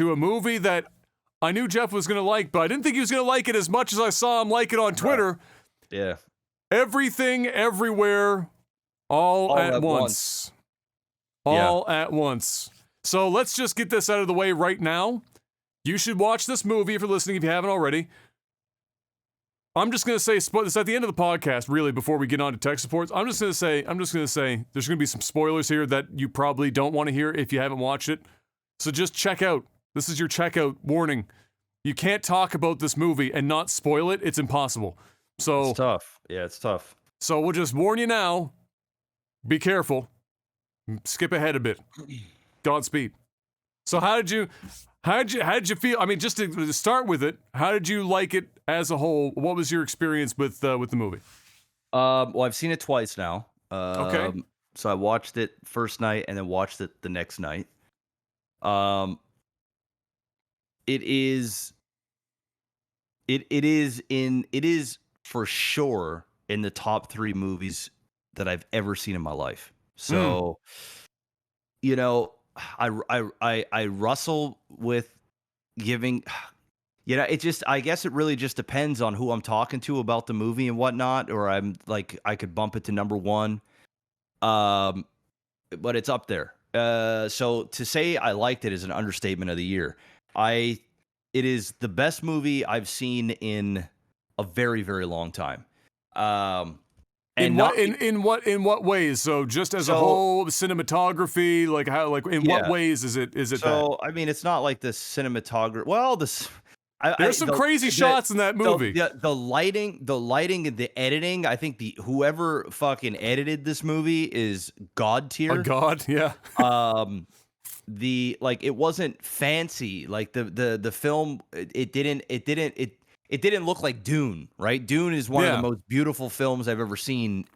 to a movie that I knew Jeff was going to like, but I didn't think he was going to like it as much as I saw him like it on Twitter. Yeah. Everything, Everywhere, all at once. All at once. So let's just get this out of the way right now. You should watch this movie if you're listening, if you haven't already. I'm just going to say, this at the end of the podcast, really, before we get on to tech supports. I'm just going to say, there's going to be some spoilers here that you probably don't want to hear if you haven't watched it. So just check out. This is your checkout warning. You can't talk about this movie and not spoil it. It's impossible. So it's tough. Yeah, it's tough. So we'll just warn you now. Be careful. Skip ahead a bit. Godspeed. So how did you feel? I mean, just to start with it, how did you like it as a whole? What was your experience with the movie? Well, I've seen it twice now. Okay. So I watched it first night and then watched it the next night. It is for sure in the top 3 movies that I've ever seen in my life. So, you know, I wrestle with giving, I guess it really just depends on who I'm talking to about the movie and whatnot, or I'm like, I could bump it to number 1. But it's up there. So to say I liked it is an understatement of the year. It is the best movie I've seen in a very, very long time. In what ways? So just as a whole, cinematography, like how, like in what ways is it? So I mean, it's not like the cinematography. Well, there's some crazy shots in that movie. The lighting, and the editing. I think whoever fucking edited this movie is god tier. A god, yeah. It wasn't fancy. Like the film, it didn't look like Dune, right? Dune is one of the most beautiful films I've ever seen,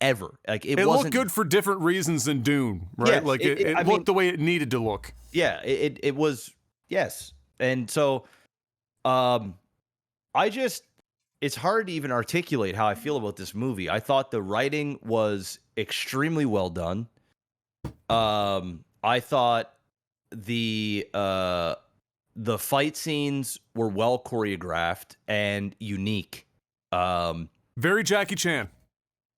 ever. Like it looked good for different reasons than Dune, right? Yes, like it looked the way it needed to look. Yeah, it was, yes. And so, it's hard to even articulate how I feel about this movie. I thought the writing was extremely well done. I thought the fight scenes were well choreographed and unique. Very Jackie Chan.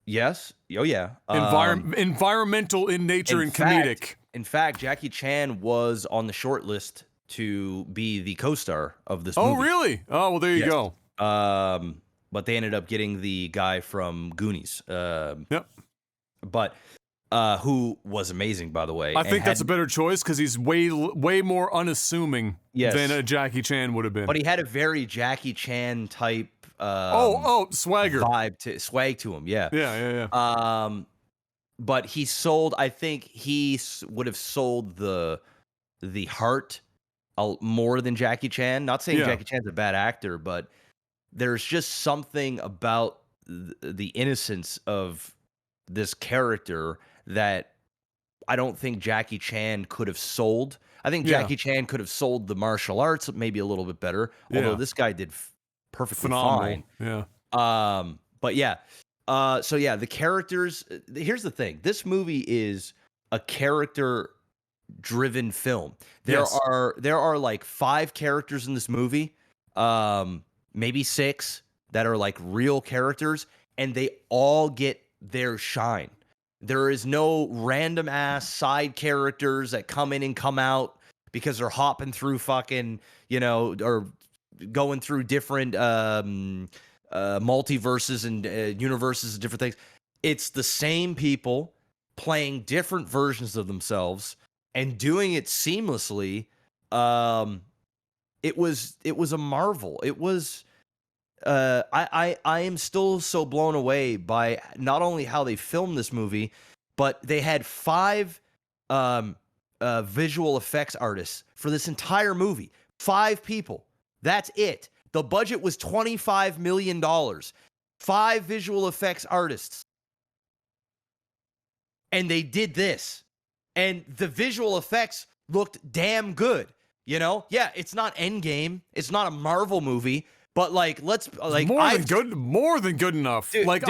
Yes. Oh yeah. Environmental in nature and comedic. In fact, Jackie Chan was on the short list to be the co-star of this movie. Oh really? Oh well, there you go. But they ended up getting the guy from Goonies. Yep. But who was amazing, by the way. I think that's a better choice because he's way more unassuming than a Jackie Chan would have been. But he had a very Jackie Chan type swagger swag to him. Yeah. Yeah. But he sold. I think he would have sold the heart more than Jackie Chan. Not saying Jackie Chan's a bad actor, but there's just something about the innocence of this character that I don't think Jackie Chan could have sold. I think Jackie Chan could have sold the martial arts maybe a little bit better, although this guy did perfectly fine. Yeah. But yeah. So yeah, the characters. Here's the thing: this movie is a character-driven film. There are like 5 characters in this movie, maybe 6 that are like real characters, and they all get their shine. There is no random ass side characters that come in and come out because they're hopping through fucking, or going through different multiverses and universes and different things. It's the same people playing different versions of themselves and doing it seamlessly. It was a marvel. It was I am still so blown away by not only how they filmed this movie, but they had 5 visual effects artists for this entire movie. 5 people. That's it. The budget was $25 million. 5 visual effects artists. And they did this. And the visual effects looked damn good. Yeah, it's not Endgame. It's not a Marvel movie. But more than good enough. Dude, when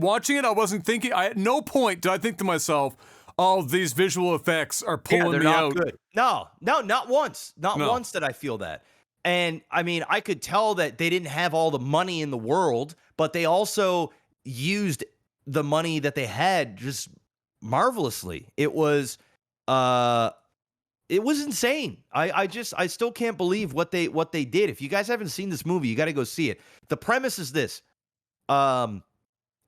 watching it, I wasn't thinking. At no point did I think to myself, all these visual effects are pulling me not out. Good. No, not once. Not No. once did I feel that. And I mean, I could tell that they didn't have all the money in the world, but they also used the money that they had just marvelously. It was insane. I still can't believe what they did. If you guys haven't seen this movie, you got to go see it. The premise is this.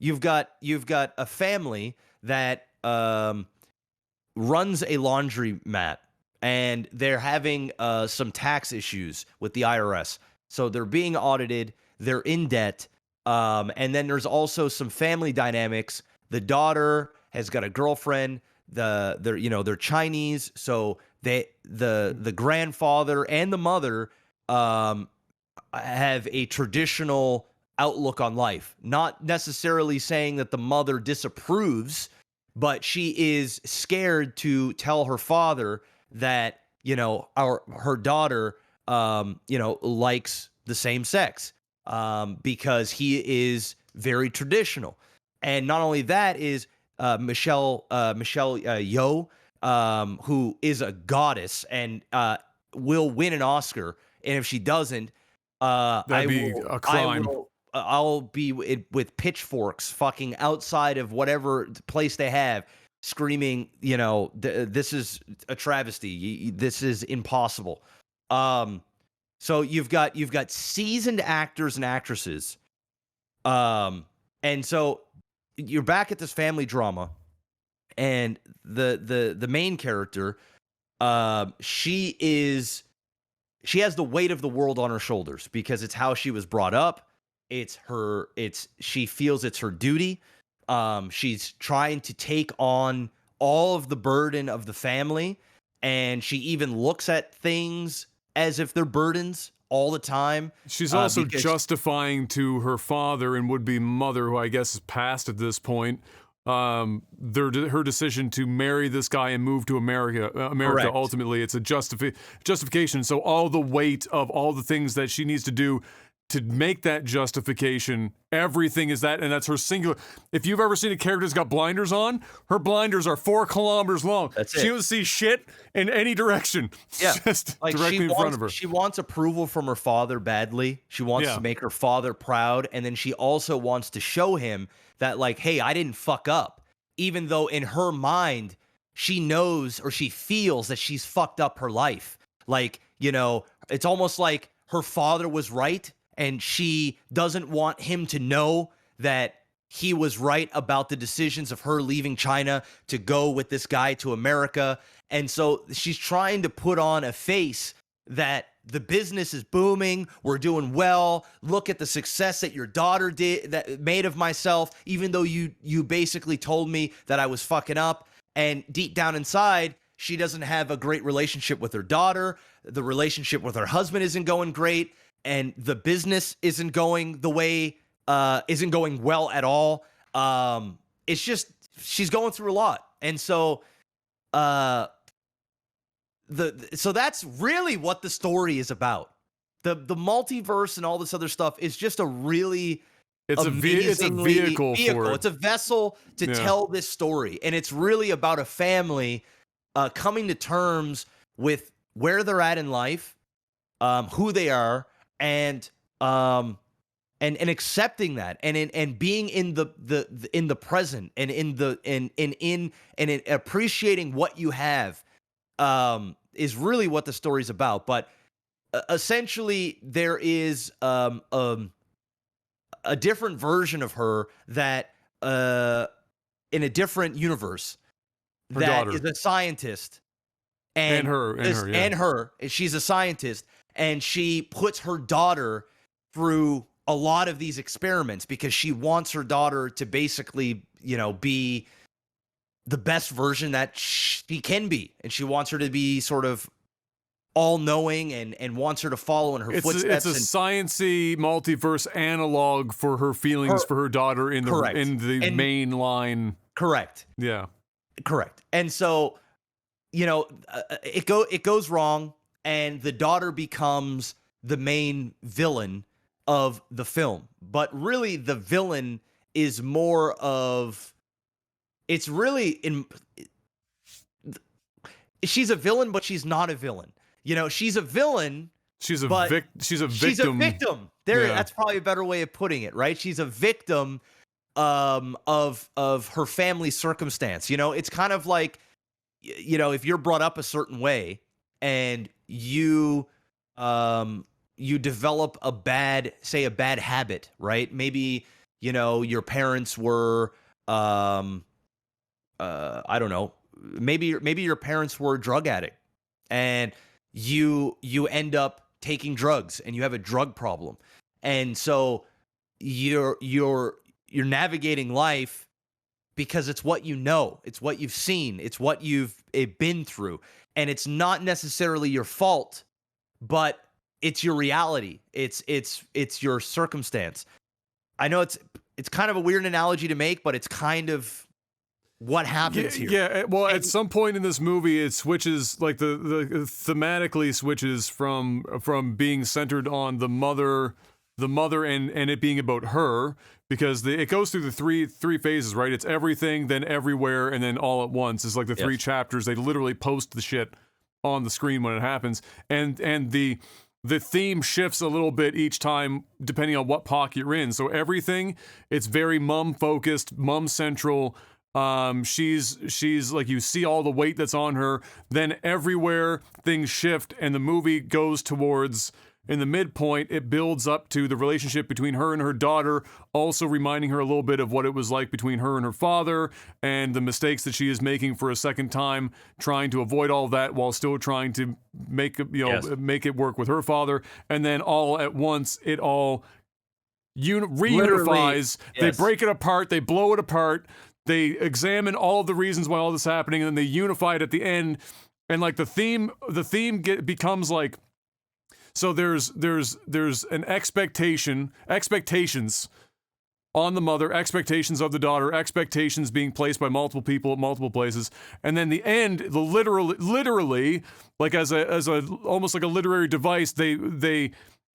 You've got a family that runs a laundromat, and they're having some tax issues with the IRS. So they're being audited, they're in debt, and then there's also some family dynamics. The daughter has got a girlfriend. They're Chinese, so the grandfather and the mother have a traditional outlook on life. Not necessarily saying that the mother disapproves, but she is scared to tell her father that, her daughter, likes the same sex, because he is very traditional. And not only that is Michelle Yeoh, who is a goddess and will win an Oscar. And if she doesn't, That'd be a crime. I'll be with pitchforks fucking outside of whatever place they have, screaming, this is a travesty. This is impossible. So you've got seasoned actors and actresses. And so you're back at this family drama, and the main character, she has the weight of the world on her shoulders because it's how she was brought up. She feels it's her duty. She's trying to take on all of the burden of the family, and she even looks at things as if they're burdens all the time. She's also justifying to her father and would-be mother, who I guess is past at this point, her decision to marry this guy and move to America. Correct. Ultimately, it's a justification. So all the weight of all the things that she needs to do to make that justification, everything is that, and that's her singular. If you've ever seen a character that's got blinders on, her blinders are 4 kilometers long. That's it. She doesn't see shit in any direction. Yeah, just directly in front of her. She wants approval from her father badly. She wants to make her father proud, and then she also wants to show him that, like, hey, I didn't fuck up. Even though in her mind, she knows or she feels that she's fucked up her life. Like, it's almost like her father was right, and she doesn't want him to know that he was right about the decisions of her leaving China to go with this guy to America. And so she's trying to put on a face that the business is booming, we're doing well, look at the success that your daughter made of myself, even though you basically told me that I was fucking up. And deep down inside, she doesn't have a great relationship with her daughter. The relationship with her husband isn't going great. And the business isn't going well at all. It's just, she's going through a lot. And so, so that's really what the story is about. The multiverse and all this other stuff is just a really, it's a vehicle for it. It's a vessel to tell this story. And it's really about a family coming to terms with where they're at in life, who they are, and accepting that, and being in the present, and in appreciating what you have, is really what the story's about. But essentially, there is a different version of her that in a different universe that is a scientist, and she's a scientist. And she puts her daughter through a lot of these experiments because she wants her daughter to basically, be the best version that she can be. And she wants her to be sort of all-knowing and wants her to follow in her footsteps. It's a science-y multiverse analog for her feelings for her daughter in the main line. Correct. Yeah. Correct. And so, it goes wrong. And the daughter becomes the main villain of the film. But really, the villain is more of, it's really she's a villain, but she's not a villain. You know, she's a villain. She's a victim. She's a victim. That's probably a better way of putting it, right? She's a victim of her family's circumstance. You know, it's kind of like, you know, if you're brought up a certain way and you develop a bad habit, right? Maybe, you know, your parents were I don't know, maybe your parents were a drug addict, and you end up taking drugs and you have a drug problem. And so you're navigating life because it's what you know, it's what you've seen, it's what you've been through, and it's not necessarily your fault, but it's your reality. It's your circumstance. I know it's kind of a weird analogy to make, but it's kind of what happens here. Yeah, well, at some point in this movie, it switches, like the thematically switches from being centered on the mother and it being about her, because it goes through the three phases, right? It's everything, then everywhere, and then all at once. It's like the three chapters. They literally post the shit on the screen when it happens, and the theme shifts a little bit each time depending on what pocket you're in. So everything, it's very mom focused, mom central. She's like, you see all the weight that's on her. Then everywhere, things shift, and the movie goes towards, in the midpoint, it builds up to the relationship between her and her daughter, also reminding her a little bit of what it was like between her and her father, and the mistakes that she is making for a second time, trying to avoid all that while still trying to make it work with her father. And then all at once, it all reunifies. They break it apart, they blow it apart, they examine all of the reasons why all this is happening, and then they unify it at the end. And like the theme becomes like, so there's an expectations on the mother, expectations of the daughter, expectations being placed by multiple people at multiple places, and then the end, the literally, like as a almost like a literary device, they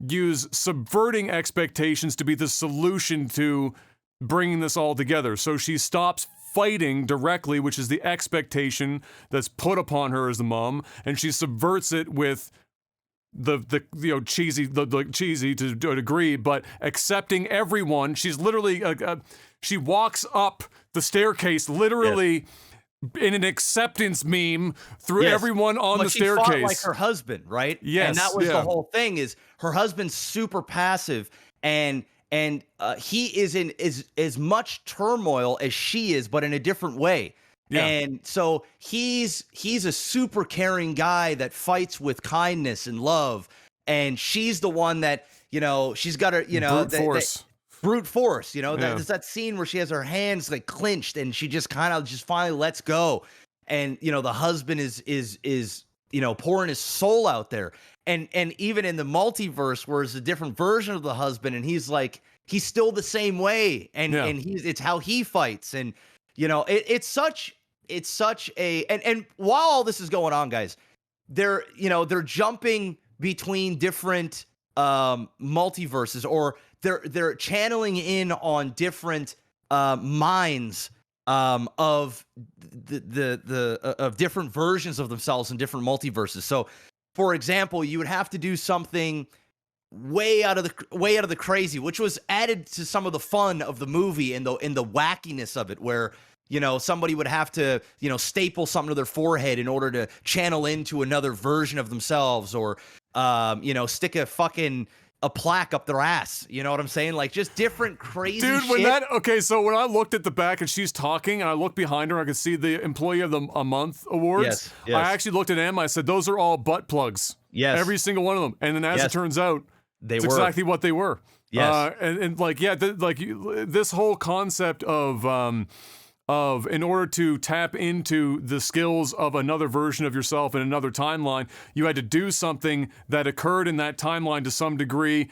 use subverting expectations to be the solution to bringing this all together. So she stops fighting directly, which is the expectation that's put upon her as the mom, and she subverts it with the cheesy to a degree, but accepting everyone. She's literally she walks up the staircase literally in an acceptance meme through everyone on the staircase. She fought like her husband, right? Yes, and that was the whole thing. Is her husband's super passive, and he is in as much turmoil as she is, but in a different way. Yeah. And so he's a super caring guy that fights with kindness and love, and she's the one that, you know, she's got her, you know, brute force, you know, there's that scene where she has her hands like clenched and she just kind of finally lets go. And, you know, the husband is, you know, pouring his soul out there. And even in the multiverse, where it's a different version of the husband, and he's still the same way. And it's how he fights. And, you know, it's such a, and while all this is going on, guys, they're jumping between different multiverses, or they're channeling in on different minds of of different versions of themselves in different multiverses. So, for example, you would have to do something way out of the crazy, which was added to some of the fun of the movie and the wackiness of it, where, you know, somebody would have to, you know, staple something to their forehead in order to channel into another version of themselves, or you know, stick a plaque up their ass. You know what I'm saying? Like, just different crazy shit. So when I looked at the back and she's talking and I looked behind her, I could see the Employee of the Month awards. Yes. I actually looked at Emma. I said, those are all butt plugs. Yes. Every single one of them. And then as it turns out, it's exactly what they were. Yes. This whole concept of in order to tap into the skills of another version of yourself in another timeline, you had to do something that occurred in that timeline to some degree,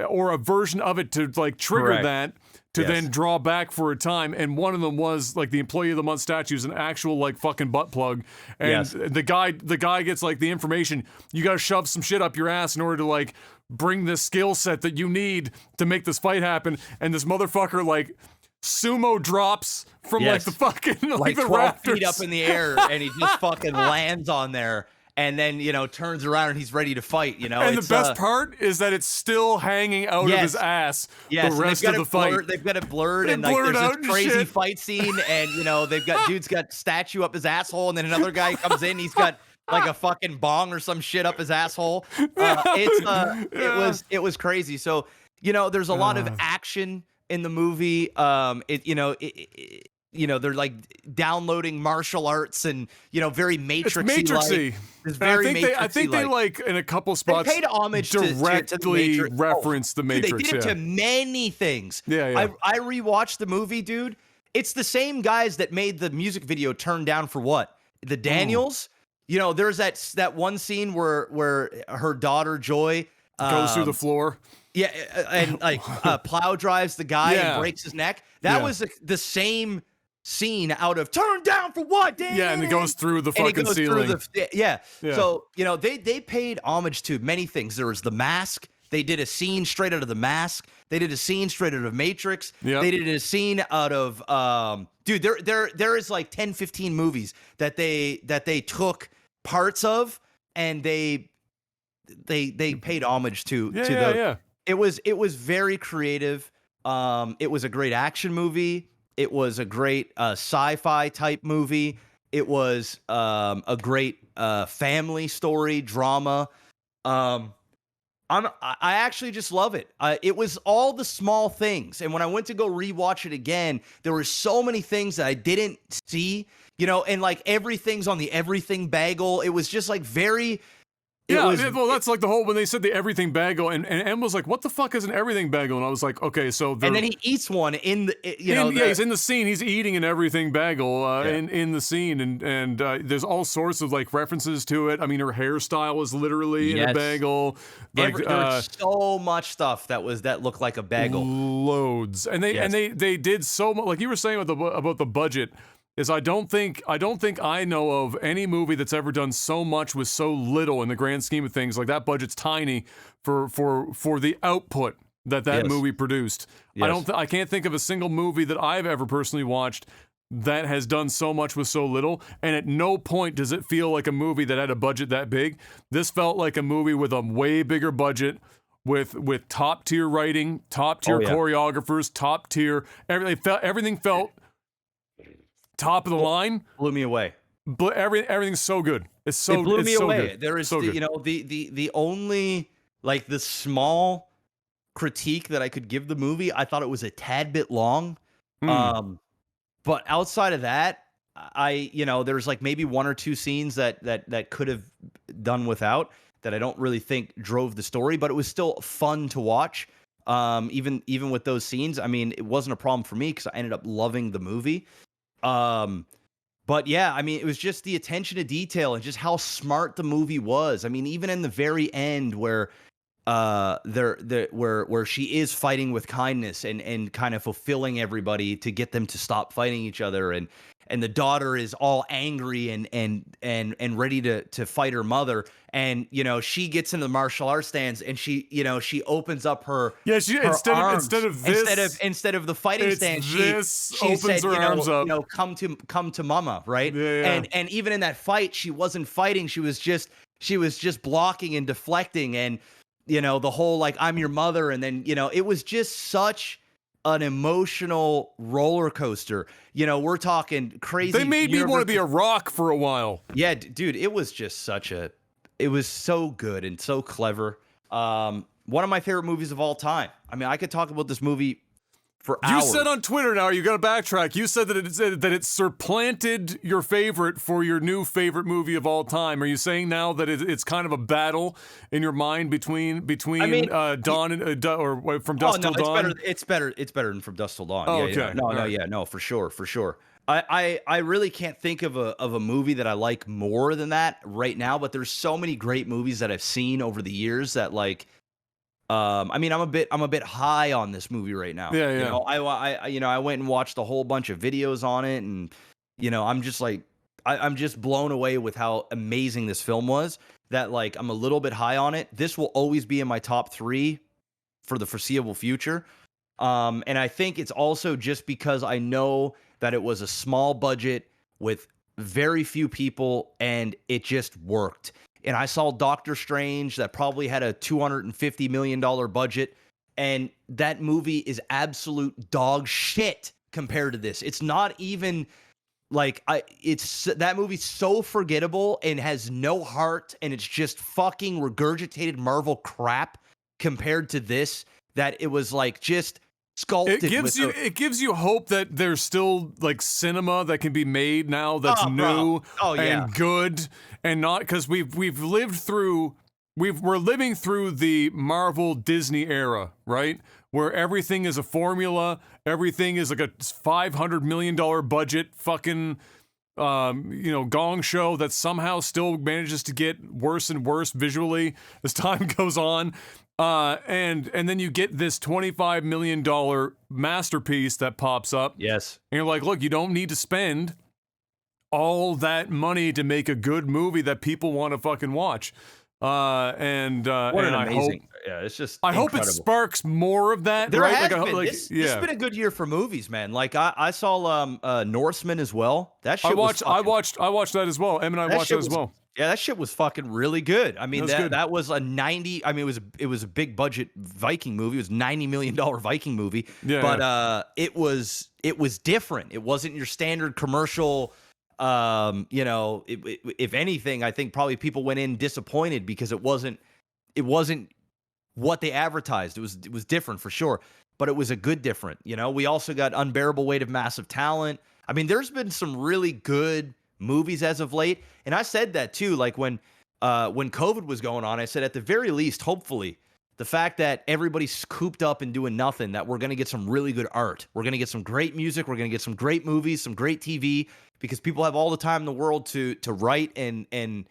or a version of it to like trigger that to then draw back for a time. And one of them was like the Employee of the Month statue is an actual like fucking butt plug. And the guy gets like the information, you got to shove some shit up your ass in order to like bring this skill set that you need to make this fight happen. And this motherfucker like sumo drops from like the fucking like the 12 rafters. feet up in the air, and he just fucking lands on there. And then, turns around and he's ready to fight, And the best part is that it's still hanging out of his ass the rest of the fight. They've got it blurred, and blurred there's this crazy shit. fight scene, and, they've got dude's got statue up his asshole, and then another guy comes in, he's got like a fucking bong or some shit up his asshole. It was crazy. So, there's a lot of action in the movie. They're like downloading martial arts and very Matrixy. It's very I think they like in a couple spots they paid homage directly to reference the Matrix. Dude, they did it to many things. Yeah. I rewatched the movie, dude. It's the same guys that made the music video Turn Down for What? The Daniels. There's that one scene where her daughter Joy goes through the floor. Yeah, and like plow drives the guy and breaks his neck. That was the same scene out of Turn Down for What? Dan? Yeah, and it goes through the fucking ceiling. Yeah. So, they paid homage to many things. There was The Mask. They did a scene straight out of The Mask. They did a scene straight out of Matrix. Yep. They did a scene out of dude, there is like 10, 15 movies that they took parts of and they paid homage to It was very creative. It was a great action movie. It was a great sci-fi type movie. It was a great family story, drama. I actually just love it. It was all the small things. And when I went to go rewatch it again, there were so many things that I didn't see, and like everything's on the everything bagel. It was just like very... well, that's like the whole when they said the everything bagel, and Em was like, "What the fuck is an everything bagel?" And I was like, "Okay, so." And then he eats one in the, he's in the scene. He's eating an everything bagel in the scene, and there's all sorts of like references to it. I mean, her hairstyle is literally in a bagel. Like, there's so much stuff that looked like a bagel. Loads, and they did so much. Like you were saying about the budget. I don't think I know of any movie that's ever done so much with so little in the grand scheme of things. Like that budget's tiny for the output that movie produced. Yes. I can't think of a single movie that I've ever personally watched that has done so much with so little, and at no point does it feel like a movie that had a budget that big. This felt like a movie with a way bigger budget, with top tier writing, top tier choreographers, top tier everything felt top of the line. Blew me away. Everything's so good. It blew me away. Good. There is the only like the small critique that I could give the movie. I thought it was a tad bit long. But outside of that, there's like maybe one or two scenes that could have done without, that I don't really think drove the story, but it was still fun to watch. Even with those scenes, I mean, it wasn't a problem for me because I ended up loving the movie. But yeah, I mean, it was just the attention to detail and just how smart the movie was. I mean, even in the very end where where she is fighting with kindness and kind of fulfilling everybody to get them to stop fighting each other, and the daughter is all angry and ready to fight her mother, and she gets into the martial arts stance and she opens up her instead arms. instead of the fighting stance she opens said, her arms up. come to mama, right? And even in that fight, she wasn't fighting, she was just blocking and deflecting, and the whole like, I'm your mother, and then it was just such an emotional roller coaster. We're talking crazy. They made me want to be a rock for a while. Yeah, dude, it was just it was so good and so clever. One of my favorite movies of all time. I mean, I could talk about this movie for hours. You said on Twitter, now you got to backtrack. You said that it supplanted your favorite for your new favorite movie of all time. Are you saying now that it's kind of a battle in your mind between Dawn and or From Dusk Till Dawn? It's better than From Dusk Till Dawn. Oh, yeah, okay. No, for sure. I really can't think of a movie that I like more than that right now. But there's so many great movies that I've seen over the years that like. I mean, I'm a bit high on this movie right now. Yeah. I went and watched a whole bunch of videos on it, and I'm just like, I'm just blown away with how amazing this film was. That like, I'm a little bit high on it. This will always be in my top 3 for the foreseeable future. And I think it's also just because I know that it was a small budget with very few people and it just worked. And I saw Doctor Strange that probably had a $250 million budget, and that movie is absolute dog shit compared to this. It's not even like that movie's so forgettable and has no heart, and it's just fucking regurgitated Marvel crap compared to this, that it was like just sculpted. It gives you hope that there's still like cinema that can be made now that's new and good, and not because we're living through the Marvel Disney era, right? Where everything is a formula, everything is like a $500 million budget fucking gong show that somehow still manages to get worse and worse visually as time goes on. And then you get this $25 million masterpiece that pops up. Yes. And you're like, look, you don't need to spend all that money to make a good movie that people want to fucking watch. What an amazing, it's just I hope it sparks more of that. There right? has been. This has been a good year for movies, man. Like I saw Norseman as well. That shit I watched that as well. Em and I watched that as well. Yeah, that shit was fucking really good. I mean, that was a 90. I mean, it was a big budget Viking movie. It was $90 million Viking movie. Yeah, but it was different. It wasn't your standard commercial. If anything, I think probably people went in disappointed because it wasn't what they advertised. It was different for sure, but it was a good different. We also got Unbearable Weight of Massive Talent. I mean, there's been some really good movies as of late, and I said that too. Like when COVID was going on, I said at the very least, hopefully, the fact that everybody's cooped up and doing nothing, that we're going to get some really good art. We're going to get some great music. We're going to get some great movies, some great TV, because people have all the time in the world to write, and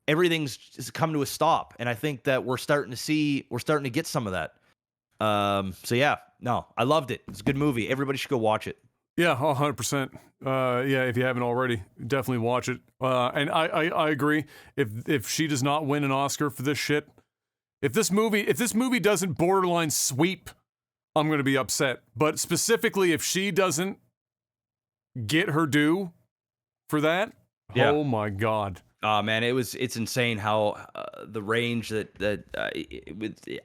everything's just come to a stop. And I think that we're starting to get some of that. So yeah, no, I loved it. It's a good movie. Everybody should go watch it. Yeah, 100%. Yeah, if you haven't already, definitely watch it. And I agree. If she does not win an Oscar for this shit, if this movie doesn't borderline sweep, I'm going to be upset. But specifically, if she doesn't get her due for that, oh my god. Man, it's insane how the range that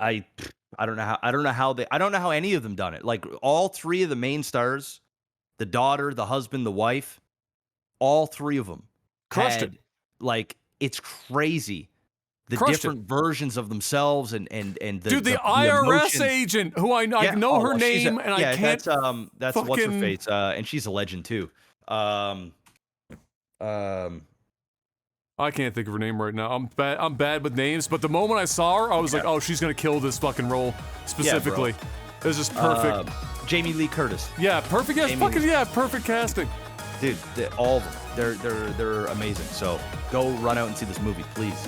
I don't know how any of them done it. Like all three of the main stars, the daughter, the husband, the wife, all three of them crushed it. Like it's crazy. The different versions of themselves and the dude, the IRS agent who I know her name and I can't. That's fucking... what's her face, and she's a legend too. I can't think of her name right now. I'm bad with names, but the moment I saw her, I was like, oh, she's gonna kill this fucking role specifically. It was just perfect. Jamie Lee Curtis. Yeah, perfect. Yeah, perfect casting. Dude, all of them. They're amazing. So go run out and see this movie, please.